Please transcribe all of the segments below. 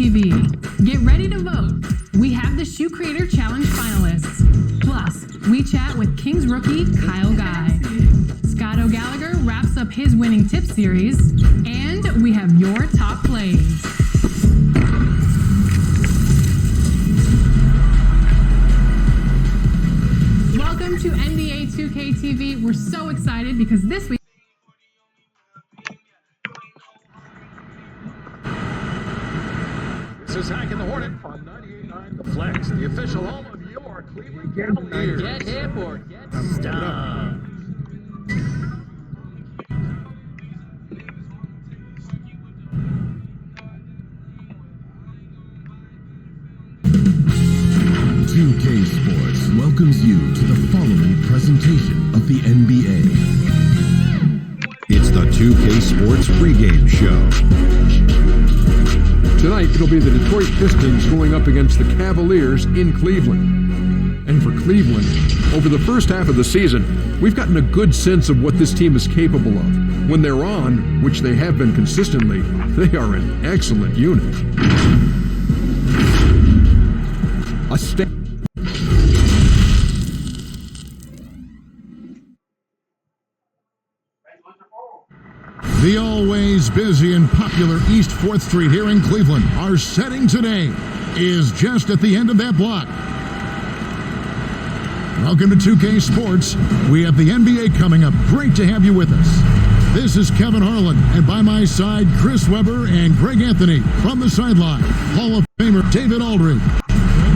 TV. Get ready to vote. We have the Shoe Creator Challenge finalists. Plus, we chat with Kings rookie Kyle Guy. Scott O'Gallagher wraps up his winning tip series. And we have your top plays. Welcome to NBA 2K TV. We're so excited because this week This is Hack and the Hornet on 98.9 The Flex, the official home of your Cleveland Cavaliers. Get hip or get stunned. K Sports welcomes you to the following presentation of the NBA. It's the 2K Sports pregame show. Tonight, it'll be the Detroit Pistons going up against the Cavaliers in Cleveland. And for Cleveland, over the first half of the season, we've gotten a good sense of what this team is capable of. When they're on, which they have been consistently, they are an excellent unit. The always busy and popular East 4th Street here in Cleveland. Our setting today is just at the end of that block. Welcome to 2K Sports. We have the NBA coming up. Great to have you with us. This is Kevin Harlan, and by my side, Chris Webber and Greg Anthony. From the sideline, Hall of Famer David Aldridge.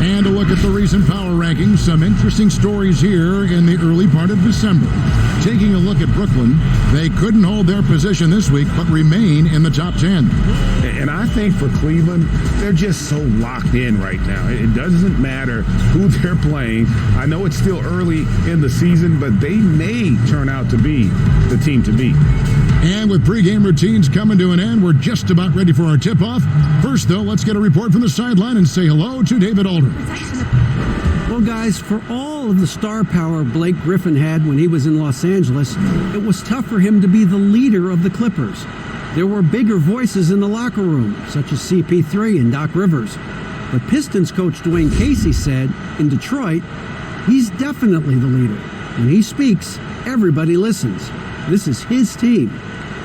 And a look at the recent power rankings. Some interesting stories here in the early part of December. Taking a look at Brooklyn, they couldn't hold their position this week, but remain in the top 10. And I think for Cleveland, they're just so locked in right now. It doesn't matter who they're playing. I know it's still early in the season, but they may turn out to be the team to beat. And with pregame routines coming to an end, we're just about ready for our tip-off. First, though, let's get a report from the sideline and say hello to David Aldridge. Well, guys, for all of the star power Blake Griffin had when he was in Los Angeles, it was tough for him to be the leader of the Clippers. There were bigger voices in the locker room, such as CP3 and Doc Rivers. But Pistons coach Dwayne Casey said, in Detroit, he's definitely the leader. When he speaks, everybody listens. This is his team.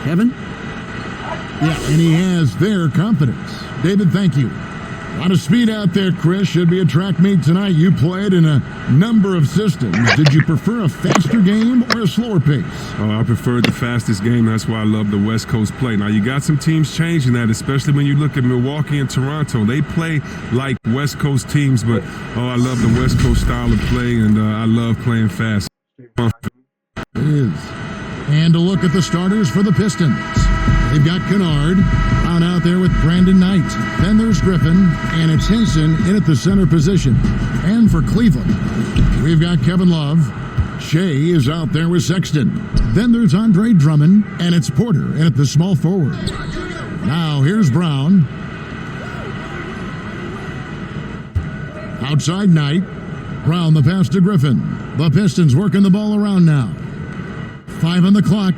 Kevin? Yeah, and he has their confidence. David, thank you. A lot of speed out there, Chris. Should be a track meet tonight. You played in a number of systems. Did you prefer a faster game or a slower pace? Oh, I preferred the fastest game. That's why I love the West Coast play. Now, you got some teams changing that, especially when you look at Milwaukee and Toronto. They play like West Coast teams, but, I love the West Coast style of play, and I love playing fast. It is. And a look at the starters for the Pistons. They've got Kennard out there with Brandon Knight. Then there's Griffin, and it's Henson in at the center position. And for Cleveland, we've got Kevin Love. Shea is out there with Sexton. Then there's Andre Drummond, and it's Porter in at the small forward. Now here's Brown. Outside Knight. Brown the pass to Griffin. The Pistons working the ball around now. 5 on the clock.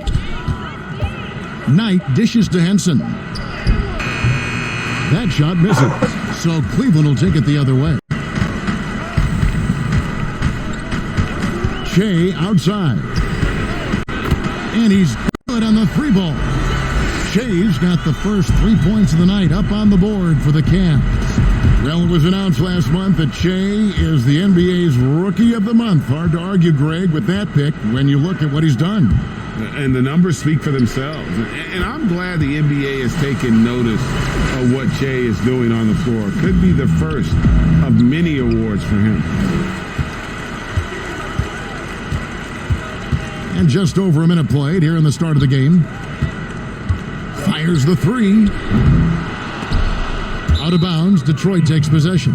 Knight dishes to Henson. That shot misses. So Cleveland will take it the other way. Shea outside. And he's good on the 3 ball. Shea's got the first 3 points of the night up on the board for the Cavs. Well, it was announced last month that Shea is the NBA's Rookie of the Month. Hard to argue, Greg, with that pick when you look at what he's done. And the numbers speak for themselves. And I'm glad the NBA has taken notice of what Shea is doing on the floor. Could be the first of many awards for him. And just over a minute played here in the start of the game. Fires the three. Out of bounds, Detroit takes possession.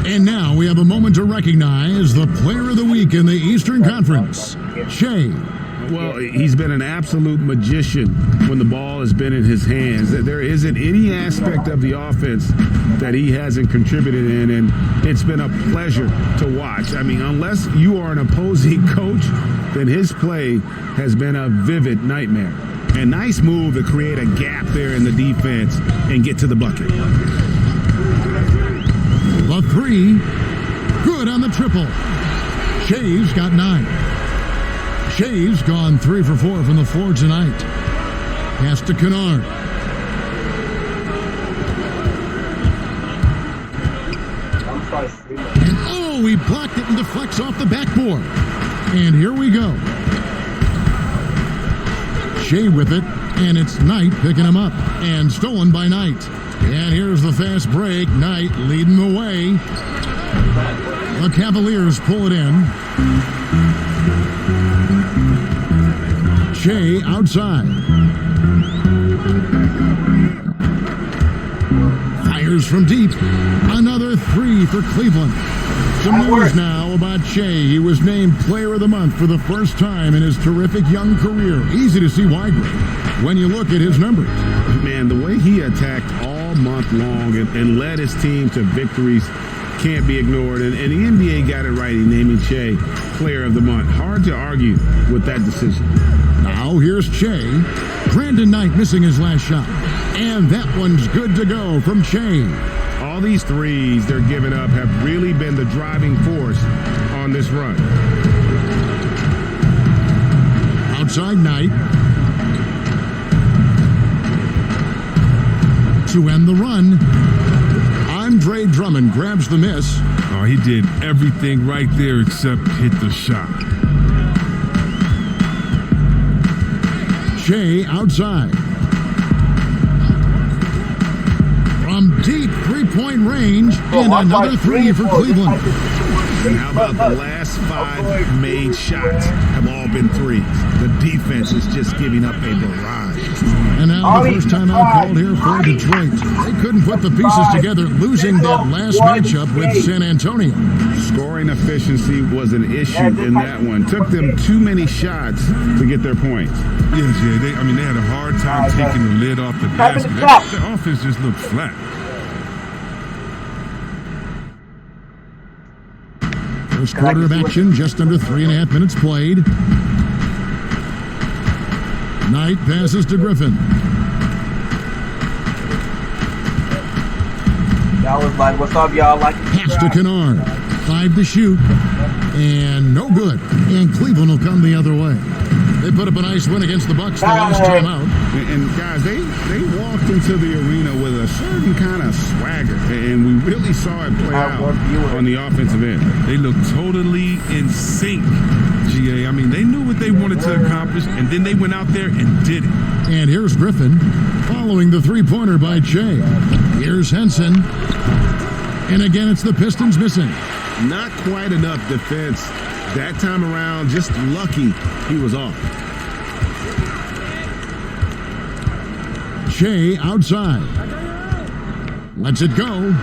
And now we have a moment to recognize the player of the week in the Eastern Conference, Shea. Well, he's been an absolute magician when the ball has been in his hands. There isn't any aspect of the offense that he hasn't contributed in, and it's been a pleasure to watch. I mean, unless you are an opposing coach, then his play has been a vivid nightmare. And nice move to create a gap there in the defense and get to the bucket. The three, good on the triple. Shea's got 9. Shea's gone 3 for 4 from the floor tonight. Pass to Kennard. And oh, he blocked it and deflects off the backboard. And here we go. Shea with it, and it's Knight picking him up. And stolen by Knight. And here's the fast break. Knight leading the way. The Cavaliers pull it in. Shea outside. Fires from deep. Another 3 for Cleveland. Some news now about Shea. He was named Player of the Month for the first time in his terrific young career. Easy to see why, Greg, when you look at his numbers. Man, the way he attacked all month long and led his team to victories can't be ignored. And the NBA got it right in naming Shea Player of the Month. Hard to argue with that decision. Now here's Shea. Brandon Knight missing his last shot. And that one's good to go from Shea. All these threes they're giving up have really been the driving force on this run. Outside Knight. To end the run, Andre Drummond grabs the miss. Oh, he did everything right there except hit the shot. Shea outside. From deep three-point range, and another 3 for Cleveland. And how about the last 5 made shots have all been threes? The defense is just giving up a barrage. And now the first time out called here for Detroit. They couldn't put the pieces together, losing that last matchup with San Antonio. Scoring efficiency was an issue in that one. Took them too many shots to get their points. Yes, yeah, they had a hard time taking the lid off the basket. The offense just looked flat. First quarter of action, just under 3.5 minutes played. Knight passes to Griffin. Y'all was like, what's up, y'all? Like, Pass to Kennard. 5 to shoot. And no good. And Cleveland will come the other way. They put up a nice win against the Bucks the last time out. And guys, they walked into the arena with a certain kind of swagger. And we really saw it play out on the offensive end. They looked totally in sync, GA. I mean, they knew what they wanted to accomplish, and then they went out there and did it. And here's Griffin following the three-pointer by Shea. Here's Henson. And again, it's the Pistons missing. Not quite enough defense that time around. Just lucky he was off. Shea outside. Lets it go.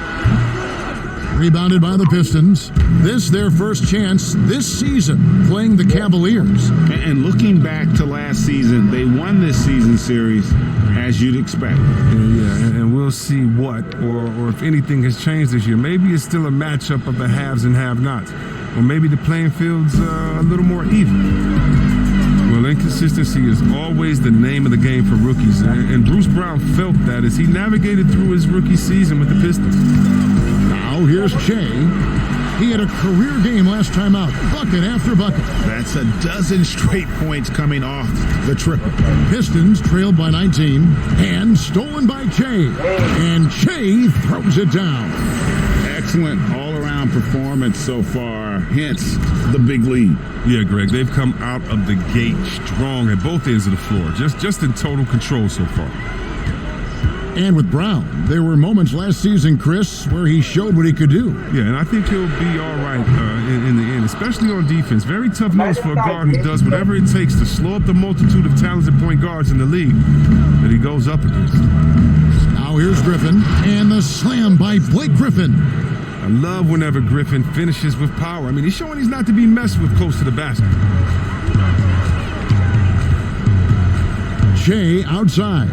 Rebounded by the Pistons. This their first chance this season playing the Cavaliers. And looking back to last season, they won this season series as you'd expect. Yeah, and we'll see what or if anything has changed this year. Maybe it's still a matchup of the haves and have-nots. Or maybe the playing field's a little more even. Well, inconsistency is always the name of the game for rookies. And Bruce Brown felt that as he navigated through his rookie season with the Pistons. Now here's Shea. He had a career game last time out, bucket after bucket. That's a dozen straight points coming off the triple. Pistons trailed by 19 and stolen by Shea. And Shea throws it down. Excellent all-around performance so far, hence the big lead. Yeah, Greg, they've come out of the gate strong at both ends of the floor, just in total control so far. And with Brown, there were moments last season, Chris, where he showed what he could do. Yeah, and I think he'll be all right in the end, especially on defense. Very tough nose for a guard who does whatever it takes to slow up the multitude of talented point guards in the league that he goes up against. Now here's Griffin, and the slam by Blake Griffin. I love whenever Griffin finishes with power. I mean, he's showing he's not to be messed with close to the basket. Shea outside.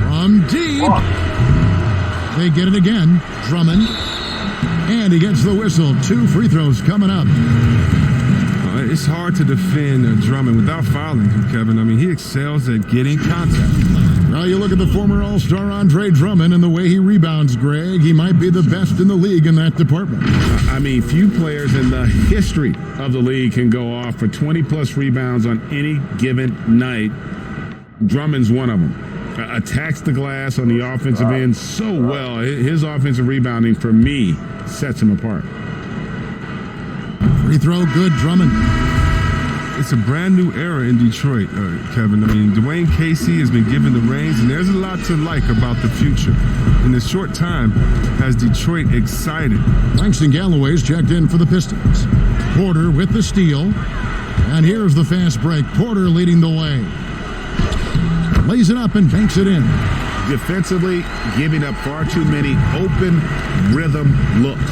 From deep. They get it again. Drummond. And he gets the whistle. 2 free throws coming up. It's hard to defend Drummond without fouling him, Kevin. I mean, he excels at getting contact. Well, you look at the former All-Star Andre Drummond and the way he rebounds, Greg. He might be the best in the league in that department. I mean, few players in the history of the league can go off for 20-plus rebounds on any given night. Drummond's one of them. Attacks the glass on the offensive end so well. His offensive rebounding, for me, sets him apart. Free throw, good, Drummond. It's a brand new era in Detroit, Kevin. I mean, Dwayne Casey has been given the reins, and there's a lot to like about the future. In this short time, has Detroit excited. Langston Galloway's checked in for the Pistons. Porter with the steal. And here's the fast break. Porter leading the way. Lays it up and banks it in. Defensively, giving up far too many open rhythm looks.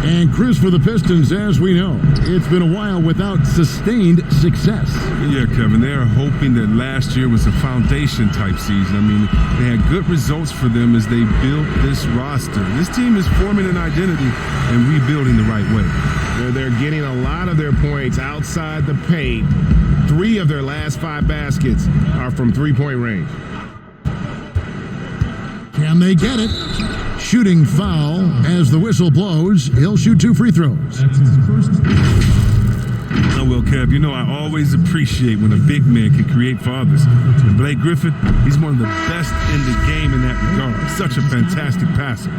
And Chris, for the Pistons, as we know, it's been a while without sustained success. Yeah, Kevin, they're hoping that last year was a foundation-type season. I mean, they had good results for them as they built this roster. This team is forming an identity and rebuilding the right way. They're getting a lot of their points outside the paint. 3 of their last 5 baskets are from three-point range. Can they get it? Shooting foul as the whistle blows. He'll shoot 2 free throws. Oh, well, Kev, you know I always appreciate when a big man can create for others. And Blake Griffin, he's one of the best in the game in that regard. Such a fantastic passer.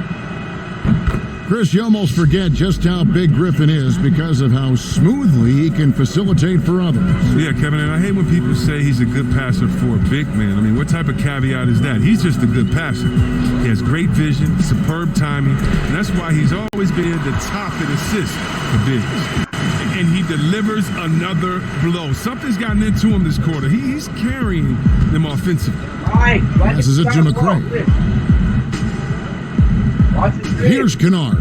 Chris, you almost forget just how big Griffin is because of how smoothly he can facilitate for others. Yeah, Kevin, and I hate when people say he's a good passer for a big man. I mean, what type of caveat is that? He's just a good passer. He has great vision, superb timing, and that's why he's always been at the top in assists for bigs. And he delivers another blow. Something's gotten into him this quarter. He's carrying them offensively. Passes it to McCray. Here's Kennard.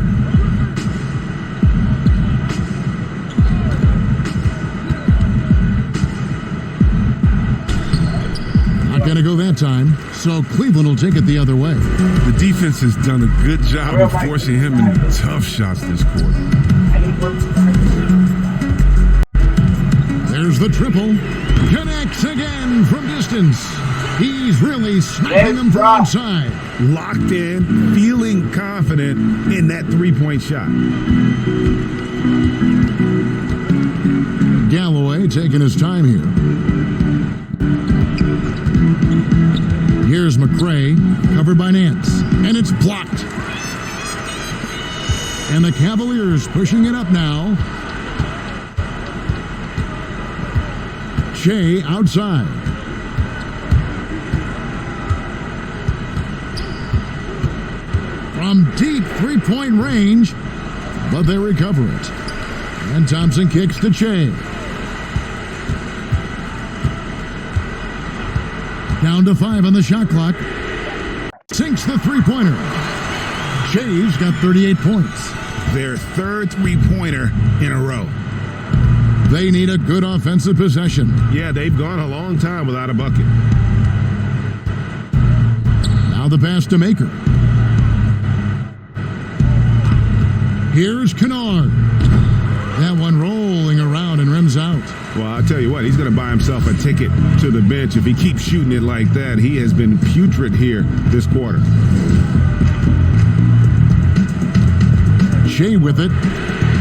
Not going to go that time, so Cleveland will take it the other way. The defense has done a good job of forcing him into tough shots this quarter. There's the triple. Connects again from distance. He's really sniping them from outside. Locked in, feeling confident in that three-point shot. Galloway taking his time here. Here's McCray, covered by Nance, and it's blocked. And the Cavaliers pushing it up now. Shea outside. From deep three-point range, but they recover it. And Thompson kicks to Shea. Down to 5 on the shot clock. Sinks the three-pointer. Shea's got 38 points. Their third three-pointer in a row. They need a good offensive possession. Yeah, they've gone a long time without a bucket. Now the pass to Maker. Here's Kennard. That one rolling around and rims out. Well, I'll tell you what, he's going to buy himself a ticket to the bench. If he keeps shooting it like that, he has been putrid here this quarter. Shea with it.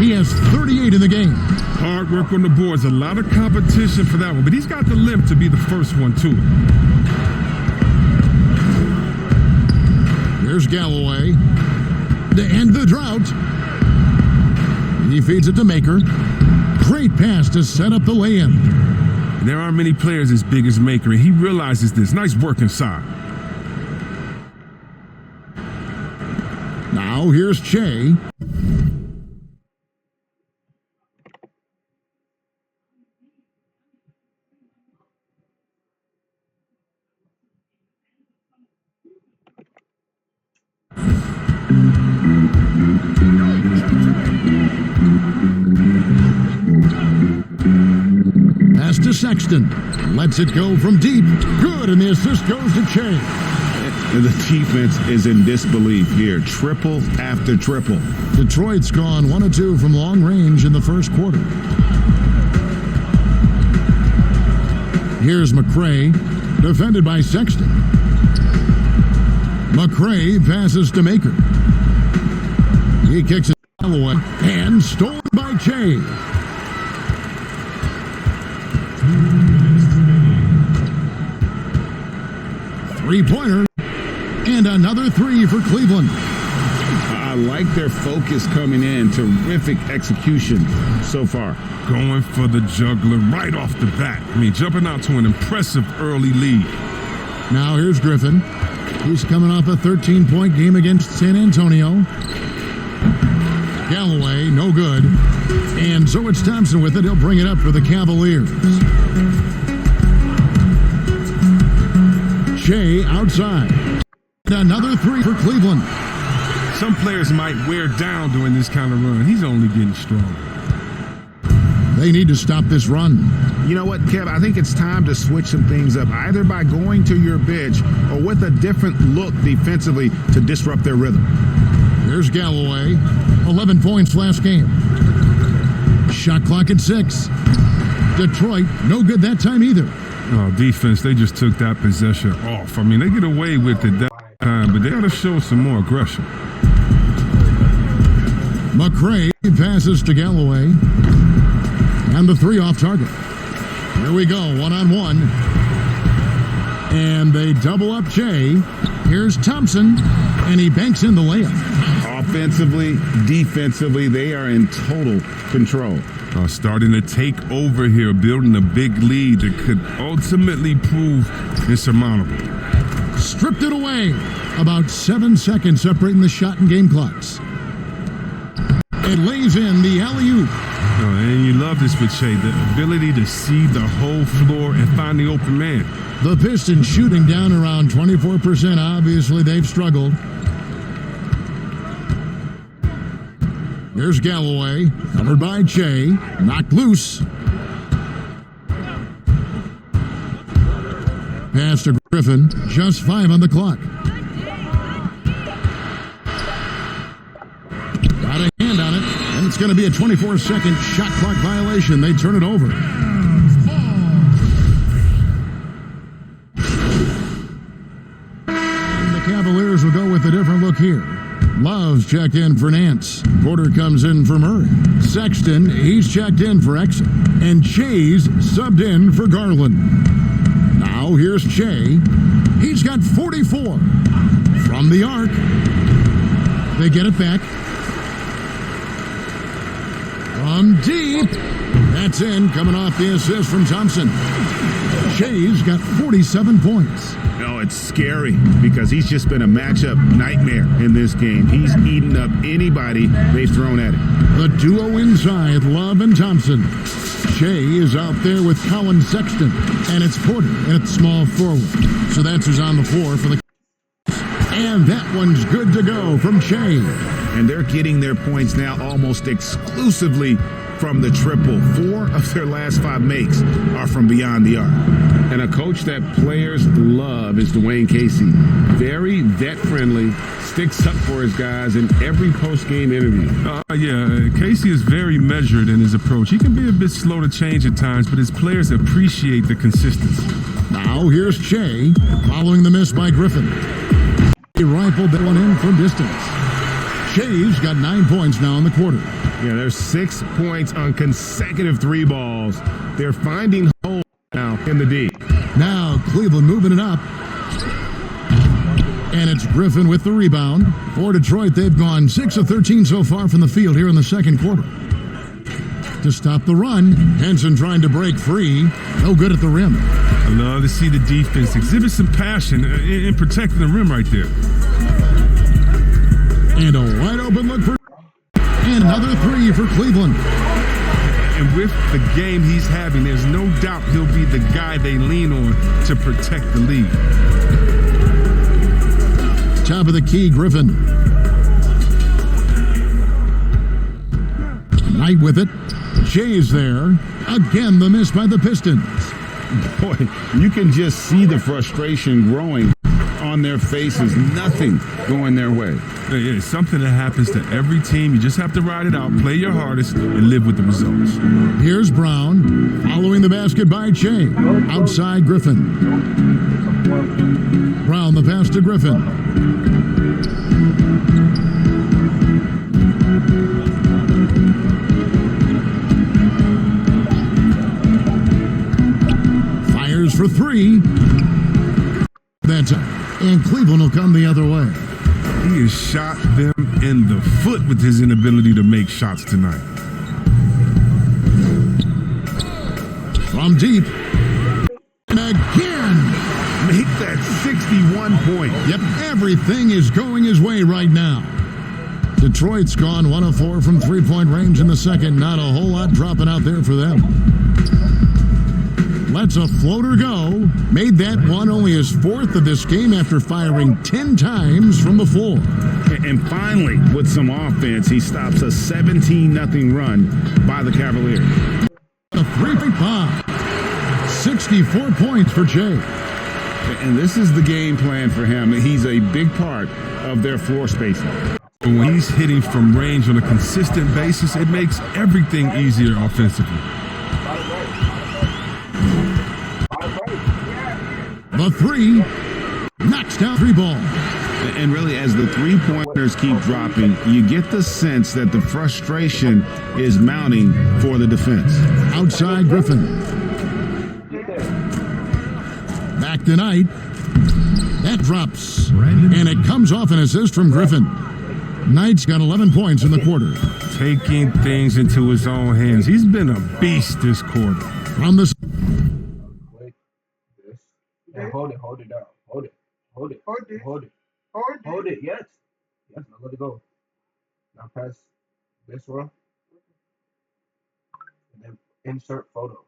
He has 38 in the game. Hard work on the boards. A lot of competition for that one, but he's got the limp to be the first one, too. Here's Galloway. To end the drought. He feeds it to Maker. Great pass to set up the lay-in. And there aren't many players as big as Maker, and he realizes this. Nice work inside. Now here's Che. Pass to Sexton. Lets it go from deep. Good, and the assist goes to Che. The defense is in disbelief here. Triple after triple. Detroit's gone 1 of 2 from long range in the first quarter. Here's McCray, defended by Sexton. McCray passes to Maker. He kicks it away and stolen by Che. Three-pointer and another 3 for Cleveland. I like their focus coming in. Terrific execution so far. Going for the juggler right off the bat. I mean, jumping out to an impressive early lead. Now here's Griffin. He's coming off a 13-point game against San Antonio. Galloway, no good. And so it's Thompson with it. He'll bring it up for the Cavaliers. Che outside. Another 3 for Cleveland. Some players might wear down during this kind of run. He's only getting stronger. They need to stop this run. You know what, Kev? I think it's time to switch some things up, either by going to your bench or with a different look defensively to disrupt their rhythm. Here's Galloway. 11 points last game. Shot clock at 6. Detroit, no good that time either. Oh, defense, they just took that possession off. I mean, they get away with it that time, but they got to show some more aggression. McCray passes to Galloway. And the 3 off target. Here we go, 1-on-1. And they double up Che. Here's Thompson, and he banks in the layup. Offensively, defensively, they are in total control. Starting to take over here, building a big lead that could ultimately prove insurmountable. Stripped it away. About 7 seconds separating the shot and game clocks. It lays in the alley-oop. And you love this with Che, the ability to see the whole floor and find the open man. The Pistons shooting down around 24%. Obviously, they've struggled. Here's Galloway, covered by Che, knocked loose. Pass to Griffin, just 5 on the clock. Got a hand on it, and it's going to be a 24-second shot clock violation. They turn it over. And the Cavaliers will go with a different look here. Love's checked in for Nance. Porter comes in for Murray. Sexton, he's checked in for Exum. And Che's subbed in for Garland. Now here's Che. He's got 44. From the arc. They get it back. From deep. That's in, coming off the assist from Thompson. Che's got 47 points. No, it's scary because he's just been a matchup nightmare in this game. He's eaten up anybody they've thrown at him. The duo inside, Love and Thompson. Che is out there with Colin Sexton, and it's Porter at small forward. So that's who's on the floor for the. And that one's good to go from Che. And they're getting their points now almost exclusively from the triple. 4 of their last 5 makes are from beyond the arc. And a coach that players love is Dwayne Casey. Very vet-friendly, sticks up for his guys in every post-game interview. Casey is very measured in his approach. He can be a bit slow to change at times, but his players appreciate the consistency. Now here's Che, following the miss by Griffin. He rifled that one in from distance. Che's got 9 points now in the quarter. Yeah, there's 6 points on consecutive 3 balls. They're finding holes now in the D. Now Cleveland moving it up. And it's Griffin with the rebound. For Detroit, they've gone 6 of 13 so far from the field here in the second quarter. to stop the run. Henson trying to break free. No good at the rim. I love to see the defense exhibit some passion in protecting the rim right there. And a wide open look for... And another three for Cleveland. And with the game he's having, there's no doubt he'll be the guy they lean on to protect the lead. Top of the key, Griffin. Knight with it. Jay's there. Again, the miss by the Pistons. Boy, you can just see the frustration growing on their faces. Nothing going their way. It's something that happens to every team. You just have to ride it out, play your hardest, and live with the results. Here's Brown, following the basket by Che. Outside Griffin. Brown, the pass to Griffin. Fires for three. That's it. And Cleveland will come the other way. He has shot them in the foot with his inability to make shots tonight. From deep. And again. Make that 61 point. Yep, everything is going his way right now. Detroit's gone 1 of 4 from three-point range in the second. Not a whole lot dropping out there for them. Lets a floater go. Made that one only his fourth of this game after firing 10 times from the floor. And finally, with some offense, he stops a 17-0 run by the Cavaliers. A 3-point bomb. 64 points for Jay. And this is the game plan for him. He's a big part of their floor spacing. When he's hitting from range on a consistent basis, it makes everything easier offensively. The three. Knocks down three ball. And really, as the three-pointers keep dropping, you get the sense that the frustration is mounting for the defense. Outside Griffin. Back to Knight. That drops. And it comes off an assist from Griffin. Knight's got 11 points in the quarter. Taking things into his own hands. He's been a beast this quarter. From the... Hold it down. Hold it. Yes. Now let it go. Now pass this one. And then insert photo.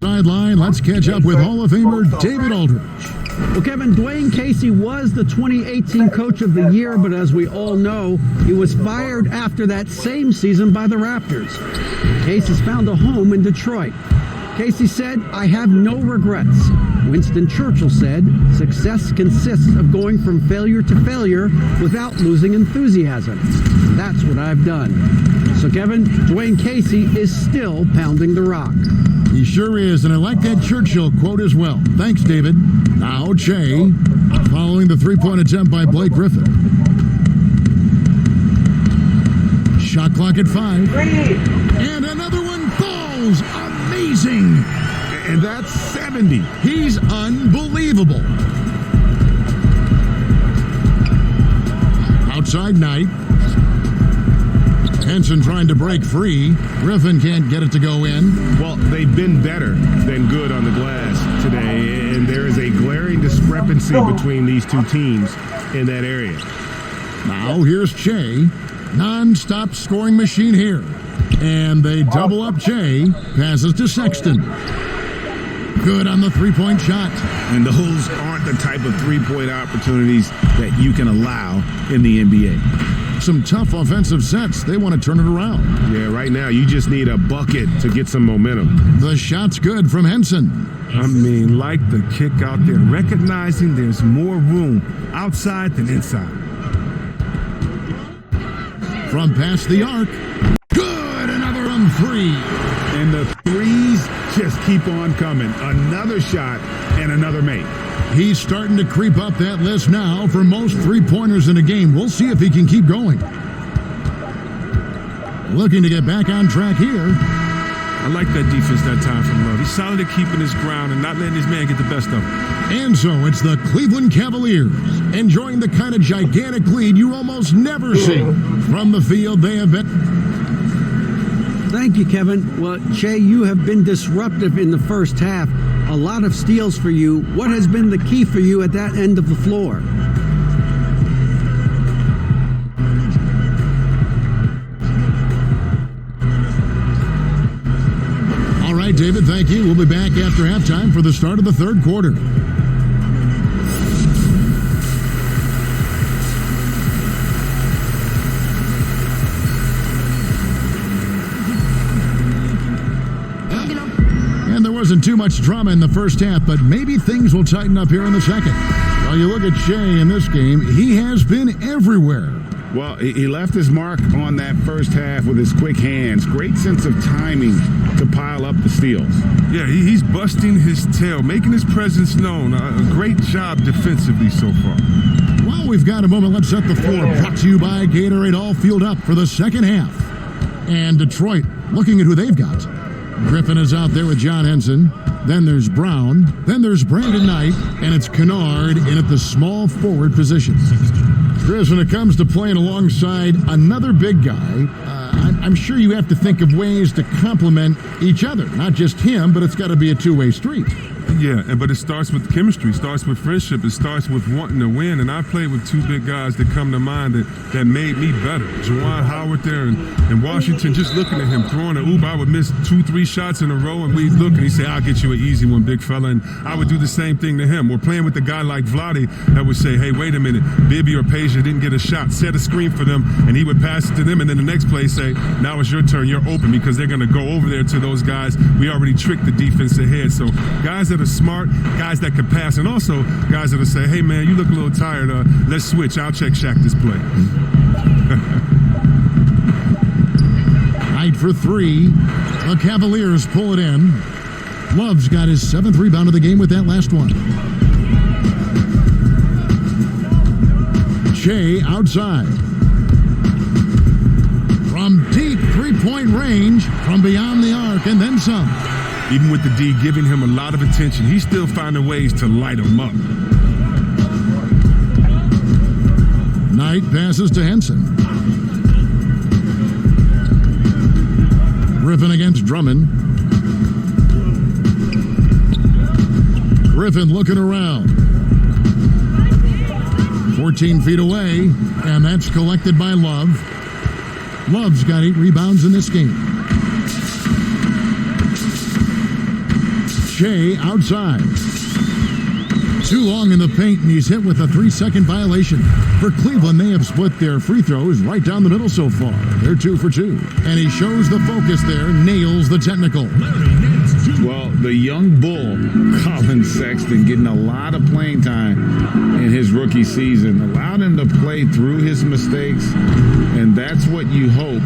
Sideline, let's catch up with Hall of Famer David Aldridge. Well, Kevin, Dwayne Casey was the 2018 Coach of the Year, but as we all know, he was fired after that same season by the Raptors. Casey's found a home in Detroit. Casey said, "I have no regrets." Winston Churchill said, "Success consists of going from failure to failure without losing enthusiasm. That's what I've done." So, Kevin, Dwayne Casey is still pounding the rock. He sure is, and I like that Churchill quote as well. Thanks, David. Now, Che, following the three-point attempt by Blake Griffin. Shot clock at 5. And another one falls. Amazing. And that's 70. He's unbelievable. Outside Knight. Henson trying to break free. Griffin can't get it to go in. Well, they've been better than good on the glass today, and there is a glaring discrepancy between these two teams in that area. Now here's Che. Non-stop scoring machine here. And they double up Che. Passes to Sexton. Good on the three-point shot. And those aren't the type of three-point opportunities that you can allow in the NBA. Some tough offensive sets. They want to turn it around. Yeah, right now you just need a bucket to get some momentum. The shot's good from Henson. I mean, like the kick out there, recognizing there's more room outside than inside. From past the arc. Good, another on three. And the threes just keep on coming. Another shot and another make. He's starting to creep up that list now for most three-pointers in a game. We'll see if he can keep going. Looking to get back on track here. I like that defense that time from Love. He's solid at keeping his ground and not letting his man get the best of him. And so it's the Cleveland Cavaliers enjoying the kind of gigantic lead you almost never see. From the field, they have been Thank you, Kevin. Well, Che, you have been disruptive in the first half. A lot of steals for you. What has been the key for you at that end of the floor? All right, David, thank you. We'll be back after halftime for the start of the third quarter. And there wasn't too much drama in the first half, but maybe things will tighten up here in the second. While you look at Shea in this game, he has been everywhere. Well, he left his mark on that first half with his quick hands. Great sense of timing to pile up the steals. Yeah, he's busting his tail, making his presence known. A great job defensively so far. Well, we've got a moment. Let's set the floor. Brought to you by Gatorade, all fueled up for the second half. And Detroit, looking at who they've got. Griffin is out there with John Henson. Then there's Brown. Then there's Brandon Knight. And it's Kennard in at the small forward position. Chris, when it comes to playing alongside another big guy, I'm sure you have to think of ways to complement each other. Not just him, but it's got to be a two-way street. Yeah, but it starts with chemistry, it starts with friendship, it starts with wanting to win. And I played with two big guys that come to mind that made me better. Juwan Howard there in Washington, just looking at him throwing an oop, I would miss 2-3 shots in a row, and we'd look and he'd say, I'll get you an easy one, big fella. And I would do the same thing to him. We're playing with a guy like Vlade that would say, hey, wait a minute, Bibby or Peja didn't get a shot, set a screen for them, and he would pass it to them, and then the next play say, now it's your turn, you're open, because they're going to go over there to those guys. We already tricked the defense ahead. So guys that are smart, guys that can pass, and also guys that'll say, hey man, you look a little tired, let's switch, I'll check Shaq this play. Knight for three. The Cavaliers pull it in. Love's got his 7th rebound of the game with that last one. Shea outside. From deep three-point range, from beyond the arc, and then some. Even with the D giving him a lot of attention, he's still finding ways to light him up. Knight passes to Henson. Griffin against Drummond. Griffin looking around. 14 feet away, and that's collected by Love. Love's got 8 rebounds in this game. Shea outside. Too long in the paint, and he's hit with a 3-second violation. For Cleveland, they have split their free throws right down the middle so far. They're 2 for 2. And he shows the focus there, nails the technical. Well, the young bull, Colin Sexton, getting a lot of playing time in his rookie season. Allowed him to play through his mistakes, and that's what you hope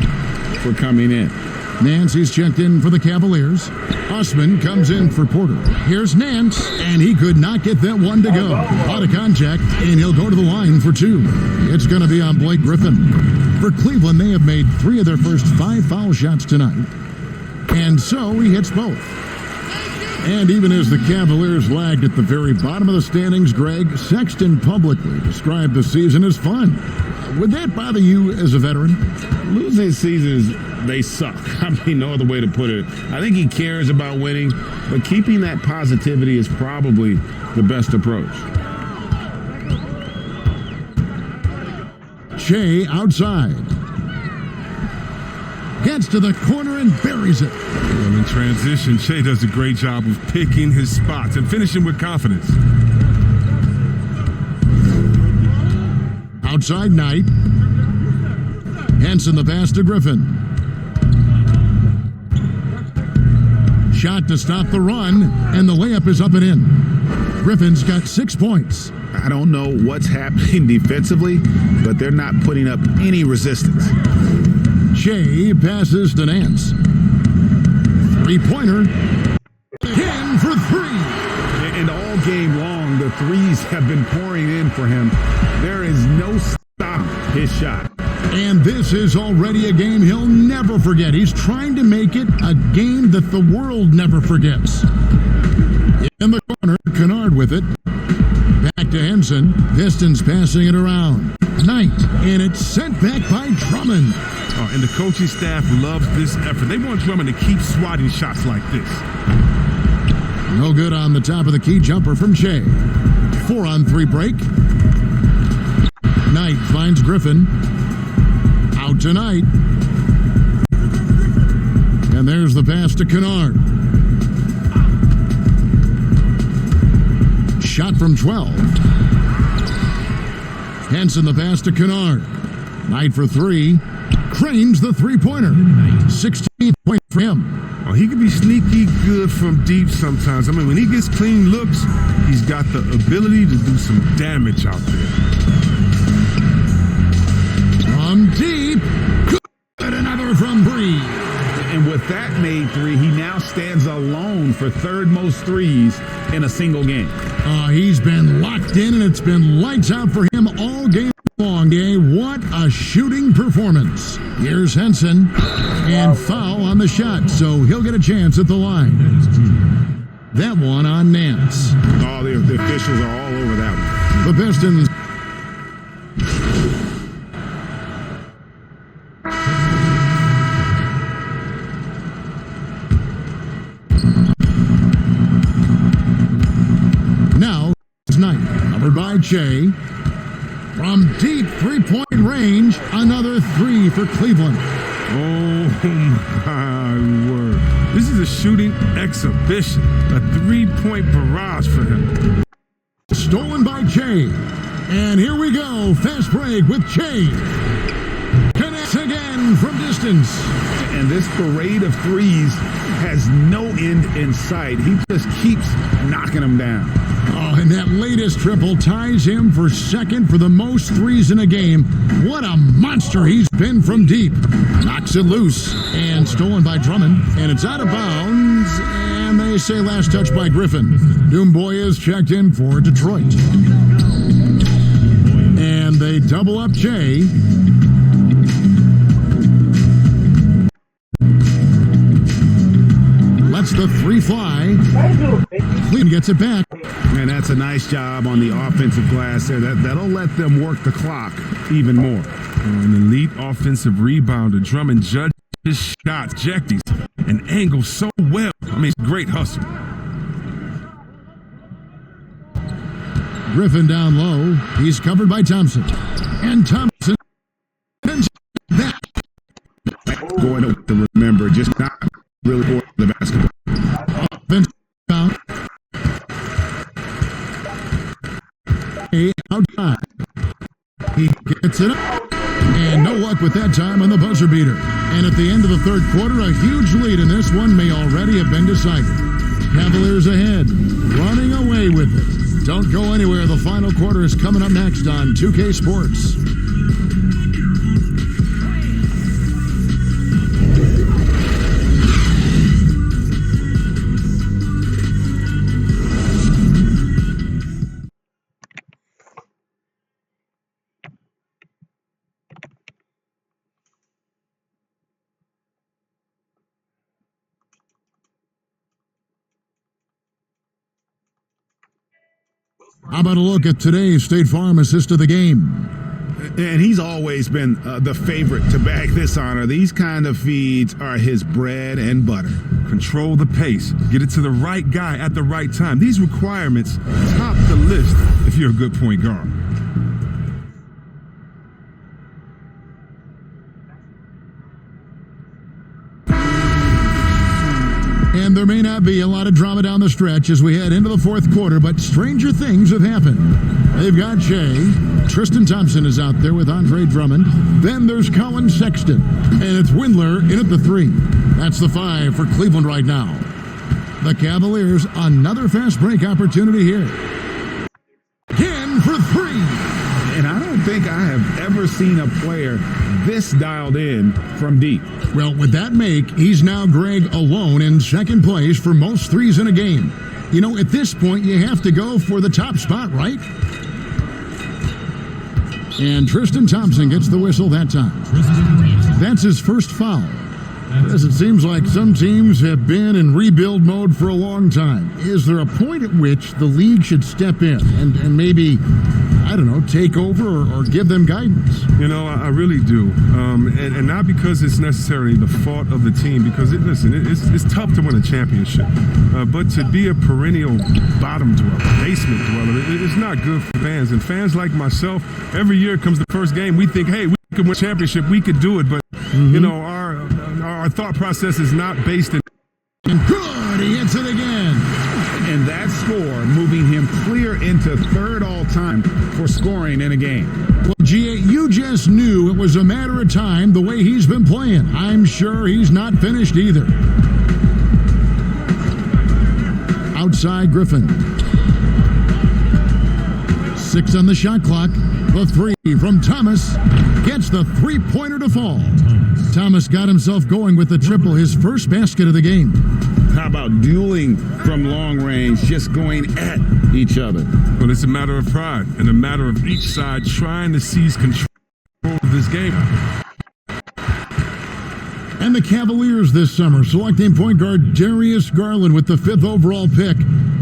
for coming in. Nancy's checked in for the Cavaliers. Usman comes in for Porter. Here's Nance, and he could not get that one to go. Out of contact, and he'll go to the line for 2. It's going to be on Blake Griffin. For Cleveland, they have made 3 of their first 5 foul shots tonight. And so he hits both. And even as the Cavaliers lagged at the very bottom of the standings, Greg, Sexton publicly described the season as fun. Would that bother you as a veteran? Losing seasons, they suck. I mean, no other way to put it. I think he cares about winning, but keeping that positivity is probably the best approach. Shea outside. Gets to the corner and buries it. Well, in transition, Shea does a great job of picking his spots and finishing with confidence. Outside Knight. Henson the pass to Griffin. Shot to stop the run, and the layup is up and in. Griffin's got 6 points. I don't know what's happening defensively, but they're not putting up any resistance. Shea passes to Nance. 3-pointer. In for 3. And all game long, the threes have been pouring in for him. There is no stop his shot. And this is already a game he'll never forget. He's trying to make it a game that the world never forgets. In the corner, Kennard with it. Back to Henson. Pistons passing it around. Knight, and it's sent back by Drummond. Oh, and the coaching staff loves this effort. They want Drummond to keep swatting shots like this. No good on the top of the key jumper from Shea. 4-on-3 break. Knight finds Griffin. Out to Knight. And there's the pass to Kennard. Shot from 12. Henson the pass to Kennard. Knight for 3. Cranes the three-pointer. 16 points for him. Oh, he can be sneaky good from deep sometimes. I mean, when he gets clean looks, he's got the ability to do some damage out there. From deep. Good. Another from Bree. And with that made 3, he now stands alone for third most threes in a single game. He's been locked in, and it's been lights out for him all game long. What a shooting performance. Here's Henson, and foul on the shot, so he'll get a chance at the line. That one on Nance. Oh, the officials are all over that one. The Pistons. Now, it's Knight, covered by Shea. From deep three-point range, another 3 for Cleveland. Oh, my word. This is a shooting exhibition. A three-point barrage for him. Stolen by Shea. And here we go. Fast break with Shea. Connects again from distance. And this parade of threes has no end in sight. He just keeps knocking them down. Oh, and that latest triple ties him for second for the most threes in a game. What a monster he's been from deep. Knocks it loose and stolen by Drummond. And it's out of bounds. And they say last touch by Griffin. Doomboy is checked in for Detroit. And they double up Shea. Lets the 3 fly. Cleveland gets it back. And that's a nice job on the offensive glass there. That'll let them work the clock even more. An elite offensive rebounder. Drummond judges his shots, ejecties, and angles so well. I mean, it's great hustle. Griffin down low. He's covered by Thompson. And Thompson that. Going to remember, just not really for the basketball. Offense foul. Outside. He gets it up. And no luck with that time on the buzzer beater. And at the end of the third quarter, a huge lead in this one may already have been decided. Cavaliers ahead, running away with it. Don't go anywhere. The final quarter is coming up next on 2K Sports. How about a look at today's State Farm assist of the game? And he's always been the favorite to bag this honor. These kind of feeds are his bread and butter. Control the pace. Get it to the right guy at the right time. These requirements top the list if you're a good point guard. And there may not be a lot of drama down the stretch as we head into the fourth quarter, but stranger things have happened. They've got Shea. Tristan Thompson is out there with Andre Drummond. Then there's Colin Sexton. And it's Windler in at the 3. That's the 5 for Cleveland right now. The Cavaliers, another fast break opportunity here. Again for 3. And I don't think I have ever seen a player this dialed in from deep. Well, with that make, he's now Greg alone in second place for most threes in a game. You know, at this point, you have to go for the top spot, right? And Tristan Thompson gets the whistle that time. That's his first foul. Chris, it seems like some teams have been in rebuild mode for a long time. Is there a point at which the league should step in and maybe, I don't know, take over or give them guidance? You know, I really do. And not because it's necessarily the fault of the team, because, it's tough to win a championship. But to be a perennial bottom dweller, basement dweller, it's not good for fans. And fans like myself, every year comes the first game, we think, hey, we can win a championship, we could do it. But, you know, our thought process is not based in. Good, he hits it again. And that score moving him clear into third all-time for scoring in a game. Well, G.A., you just knew it was a matter of time the way he's been playing. I'm sure he's not finished either. Outside Griffin. 6 on the shot clock. The 3 from Thomas gets the three-pointer to fall. Thomas got himself going with the triple, his first basket of the game. How about dueling from long range, just going at each other? Well, it's a matter of pride and a matter of each side trying to seize control of this game. And the Cavaliers this summer selecting point guard Darius Garland with the 5th overall pick.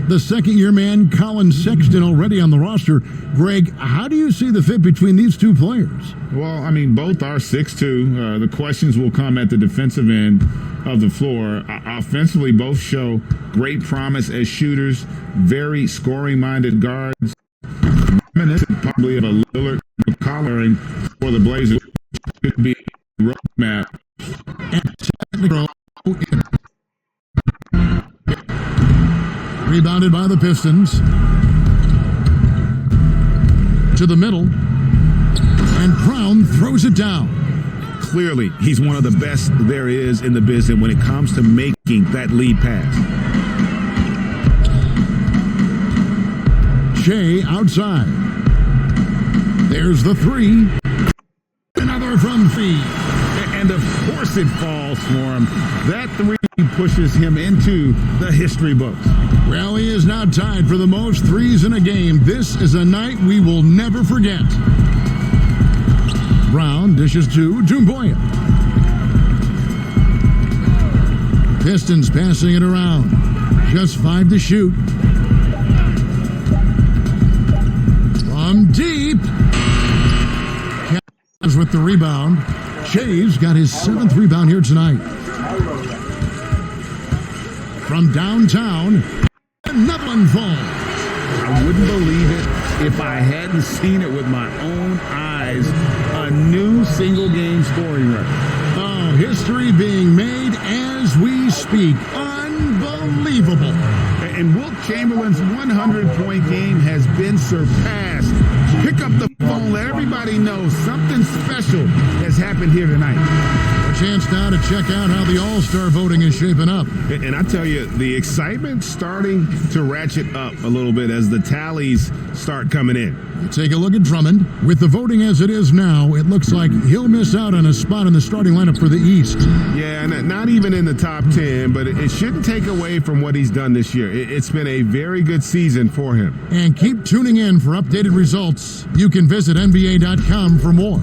The second-year man, Colin Sexton, already on the roster. Greg, how do you see the fit between these two players? Well, I mean, both are 6'2". The questions will come at the defensive end of the floor. Offensively, both show great promise as shooters, very scoring-minded guards. Reminiscent probably of a Lillard collaring for the Blazers. Could be a roadmap. Rebounded by the Pistons. To the middle. And Brown throws it down. Clearly, he's one of the best there is in the business when it comes to making that lead pass. Shea outside. There's the 3. Another from 3. And of course it falls for him. That 3 pushes him into the history books. Well, he is now tied for the most threes in a game. This is a night we will never forget. Brown dishes to Doumbouya. Pistons passing it around. Just 5 to shoot. From deep. Cavs with the rebound. Shea's got his 7th rebound here tonight. From downtown, another one falls. I wouldn't believe it if I hadn't seen it with my own eyes. A new single-game scoring record. Oh, history being made as we speak. Unbelievable. And Wilt Chamberlain's 100-point game has been surpassed. Pick up the phone, let everybody know something special has happened here tonight. A chance now to check out how the All-Star voting is shaping up. And I tell you, the excitement's starting to ratchet up a little bit as the tallies start coming in. Take a look at Drummond. With the voting as it is now, it looks like he'll miss out on a spot in the starting lineup for the East. Yeah, not even in the top 10, but it shouldn't take away from what he's done this year. It's been a very good season for him. And keep tuning in for updated results. You can visit NBA.com for more.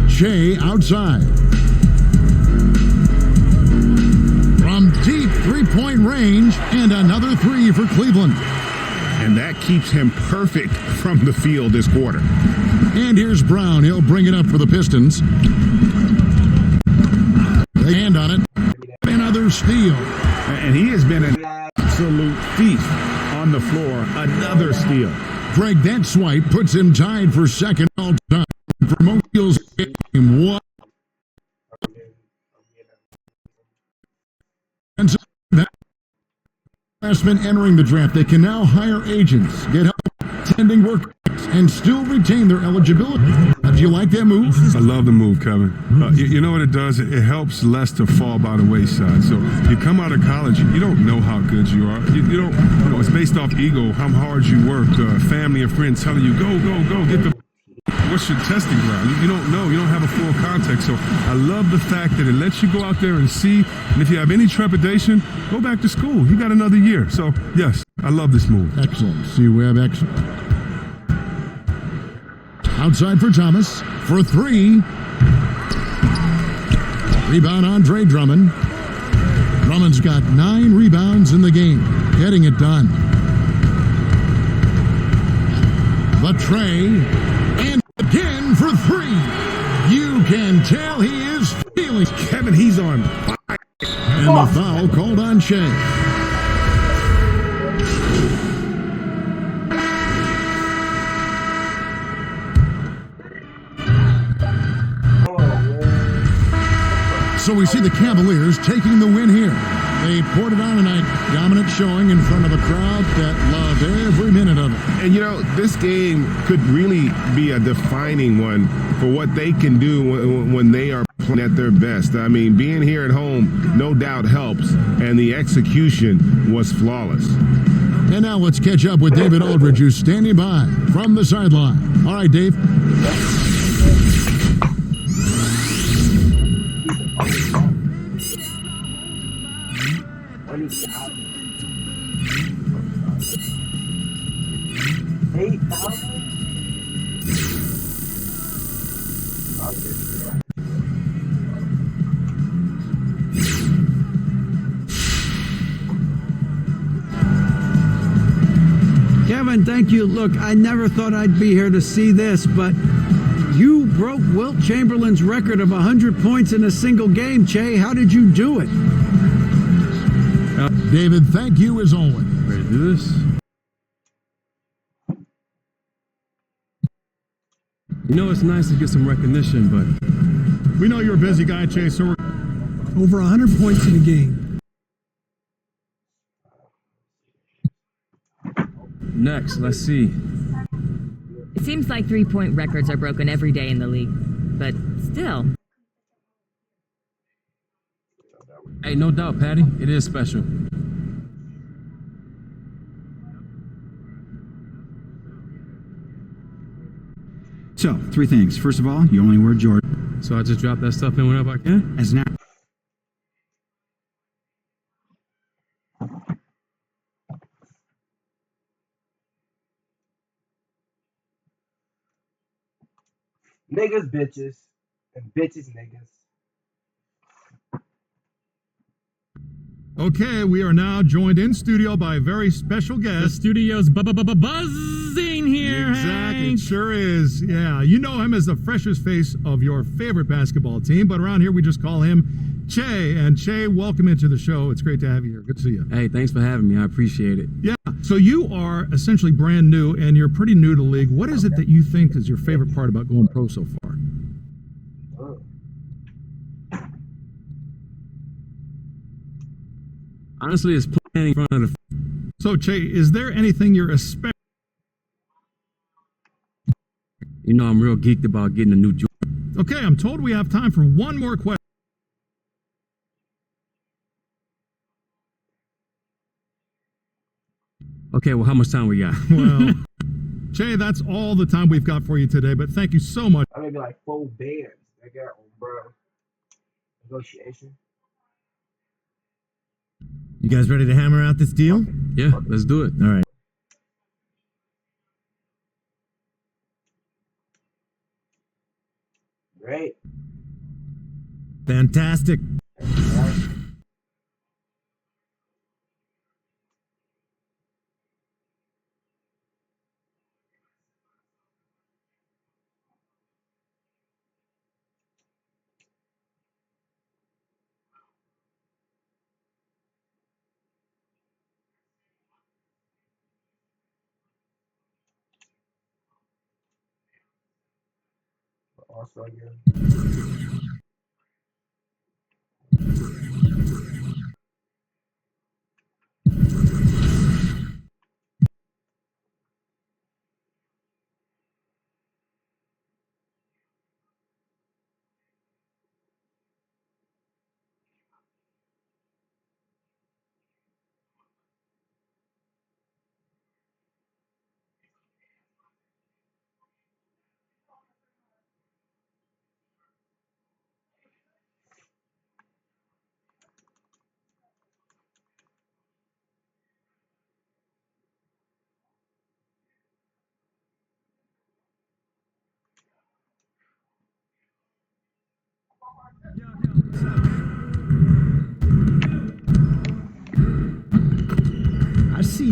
Shea outside. From deep three-point range, and another 3 for Cleveland. And that keeps him perfect from the field this quarter. And here's Brown. He'll bring it up for the Pistons. They hand on it. Another steal. And he has been an absolute thief on the floor. Another steal. Greg, that swipe puts him tied for second all time for most steals game. What? And so that investment entering the draft, they can now hire agents, get help attending work, and still retain their eligibility. Do you like that move? I love the move, Kevin. You know what it does? It helps less to fall by the wayside. So you come out of college, you don't know how good you are. You don't, it's based off ego, how hard you work, family and friends telling you, go, get the... What's your testing ground? You don't know. You don't have a full context. So I love the fact that it lets you go out there and see. And if you have any trepidation, go back to school. You got another year. So, yes, I love this move. Excellent. See, we have excellent. Outside for Thomas. For 3. Rebound Andre Drummond. Drummond's got 9 rebounds in the game, getting it done. The tray, and again for 3. You can tell he is feeling. Kevin, he's on fire. And the foul called on Shea. So we see the Cavaliers taking the win here. They poured it on tonight. Dominant showing in front of a crowd that loved every minute of it. And, you know, this game could really be a defining one for what they can do when they are playing at their best. I mean, being here at home no doubt helps, and the execution was flawless. And now let's catch up with David Aldridge, who's standing by from the sideline. All right, Dave. Kevin, thank you. Look, I never thought I'd be here to see this, but you broke Wilt Chamberlain's record of 100 points in a single game, Che. How did you do it? David, thank you as always. Ready to do this? You know, it's nice to get some recognition, but We know you're a busy guy, Chase, so we're Over 100 points in a game. next, let's see. It seems like three-point records are broken every day in the league, but still. Hey, no doubt, Patty. It is special. So, 3 things. First of all, you only wear Jordan. So I just drop that stuff in whenever I can? As now. Niggas bitches and bitches niggas. Okay, we are now joined in studio by a very special The guest. studio's buzzing here, Exactly, Hank. it sure is. Yeah, you know him as the freshest face of your favorite basketball team, but around here we just call him Che. And Che, welcome into the show. It's great to have you here. Good to see you. Hey, thanks for having me. I appreciate it. Yeah, so you are essentially brand new, and you're pretty new to the league. What is it that you think is your favorite part about going pro so far? Honestly, it's playing in front of the... So, Che, is there anything you're especially... You know, I'm real geeked about getting a new Jordan. Okay, I'm told we have time for one more question. Okay, well, how much time we got? Well, Che, that's all the time we've got for you today, but thank you so much. I maybe like 4 bands. I got on, bro. Negotiation. You guys ready to hammer out this deal? Yeah, let's do it. All right. Great. Fantastic. Also, again.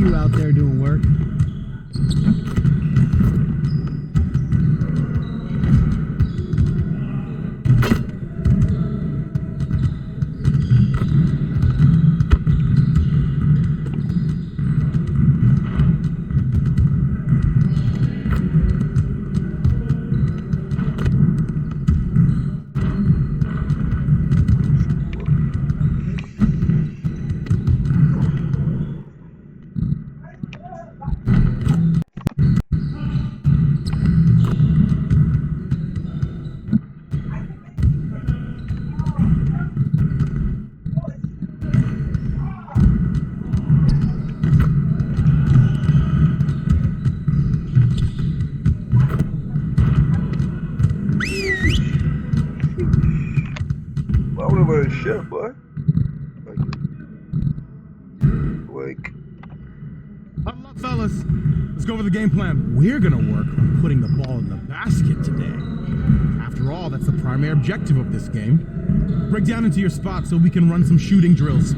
you out there doing work. Shit, boy. Wake. Huddle up, fellas. Let's go over the game plan. We're gonna work on putting the ball in the basket today. After all, that's the primary objective of this game. Break down into your spot so we can run some shooting drills.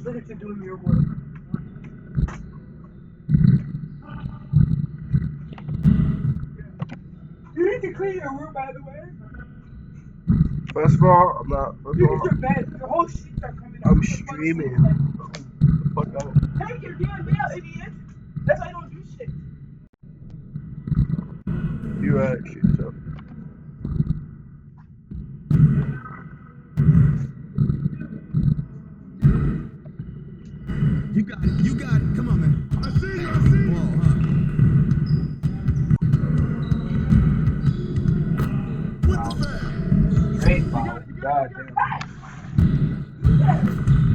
Look at you doing your work. You need to clean your room, by the way. First of all, I'm not. First of all, your bed. Your whole sheets are coming out. I'm streaming. The fuck out. Take your damn mail, idiot. That's why I don't do shit. You're right, shit, so. You got it. You got it. Come on, man. I see you. I see you. Whoa, huh? What the fuck? Great foul. God damn.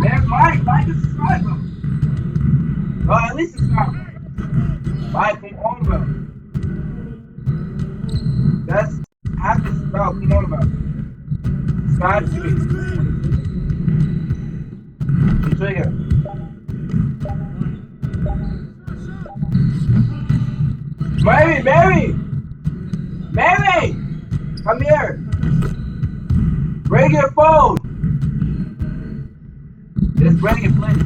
There's Mike. Mike is subscribe him. Well, at least subscribe him. Mike, come on, bro. That's half the spell. Come on, bro. Subscribe to me. Trigger. Mary! Come here! Bring your phone! Just bring it, please.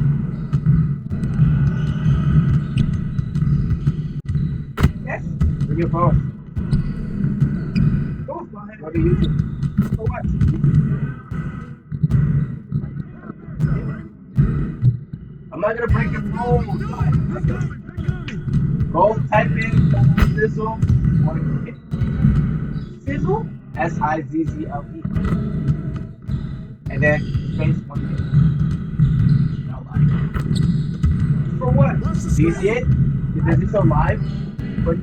Yes, bring your phone. What are you doing? For what? I'm not gonna break your phone. Go type in Sizzle. Sizzle? S-I-Z-Z-L-E. And then space 1K. For what? Do you see it? Is this still live? But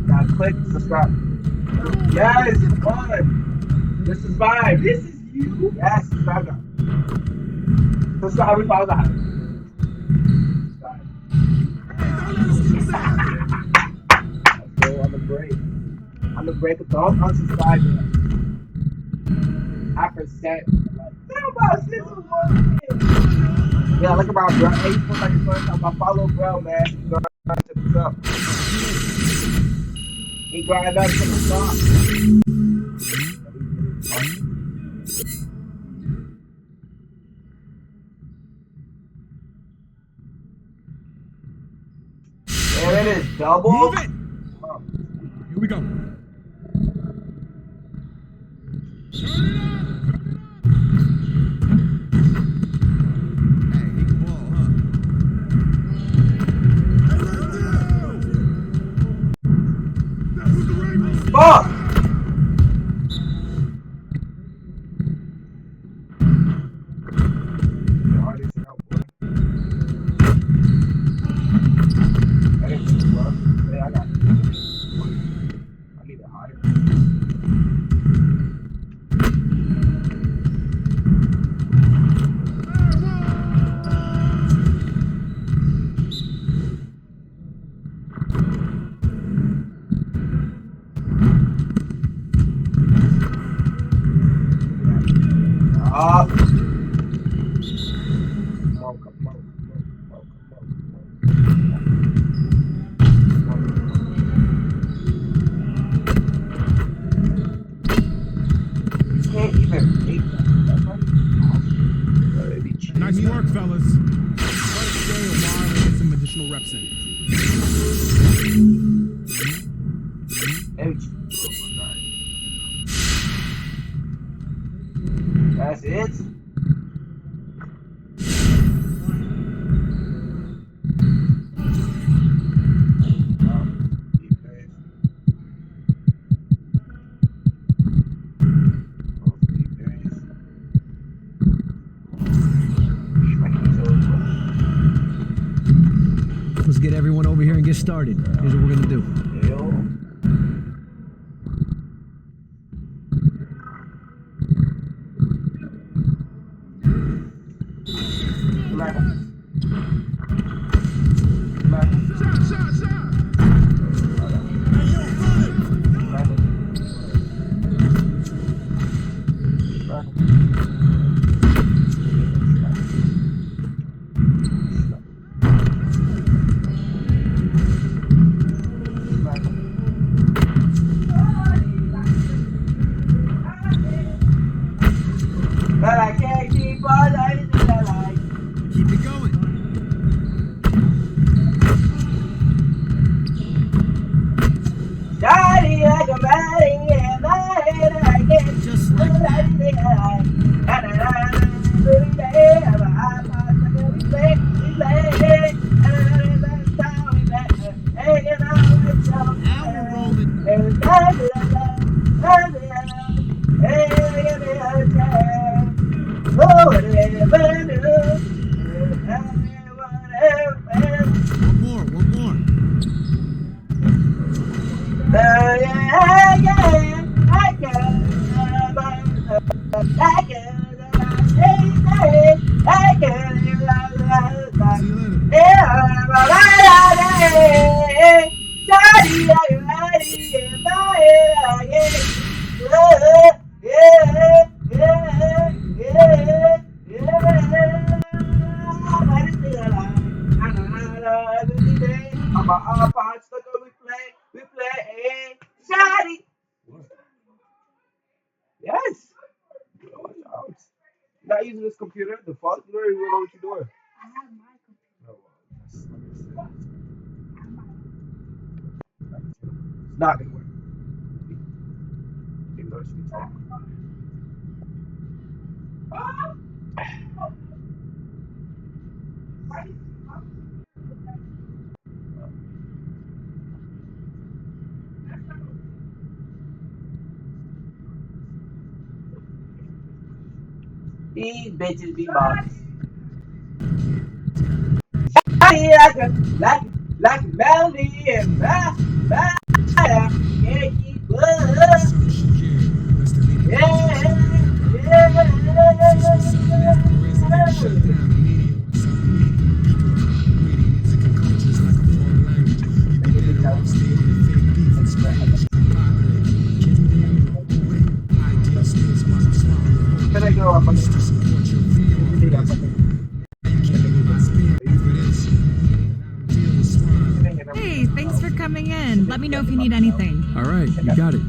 now click subscribe. Yes, come on. Just subscribe. This is you? Yes, subscribe now. Subscribe. How many followers I have? I'm the break. Don't unsubscribe. After set. Yeah, look about bro. Hey, you feel like you're going to talk about follow bro, man. He's going to tip us up. He grind up to the top. And it's double. Move it. Here we go. Fuck! Nice work, fellas. Let us stay a while and get some additional reps in. That's it. Let's get everyone over here and get started. Here's what we're gonna do. But I can't keep on anything that I like. Keep it going. Daddy, like a body in my head, I get Just like that. anything I like. And every day, I'm a high five, we play, and every time we play, hanging out with Now we're rolling. and hey, give me a chance. Oh, whatever do, One more. We play Shotty. Yes. Watch out. Not using this computer. The fuck? You don't even know what you're doing. It's not gonna work. Even though it should be talking. These bitches be boss. Like a melody and yeah, keep up. Can I go up on Hey, thanks for coming in. Let me know if you need anything. All right, you got it.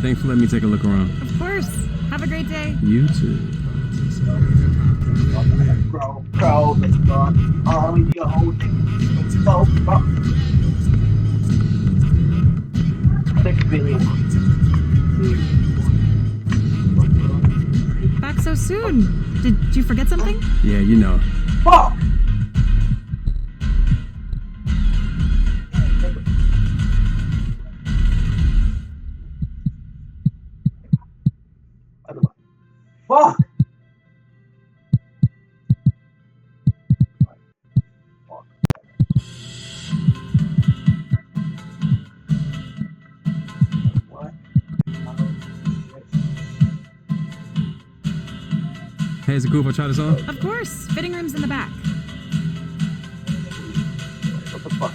thanks for letting me take a look around. Of course. Have a great day. You too. Bro, only the whole thing. So, 6 billion. Back so soon. Did you forget something? Yeah, you know. Fuck! Fuck! Hey, is it cool if I try this on? Of course. Fitting room's in the back. What the fuck?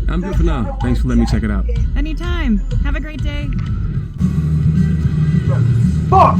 I'm good for now. Thanks for letting me check it out. Anytime. Have a great day. Fuck!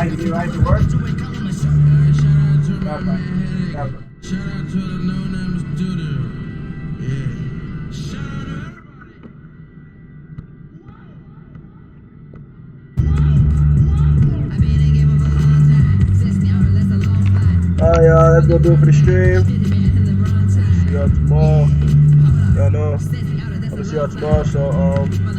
like to work? Never. Alright, y'all, that's gonna do it for the stream. See y'all tomorrow. Y'all know. I'm gonna see y'all tomorrow, so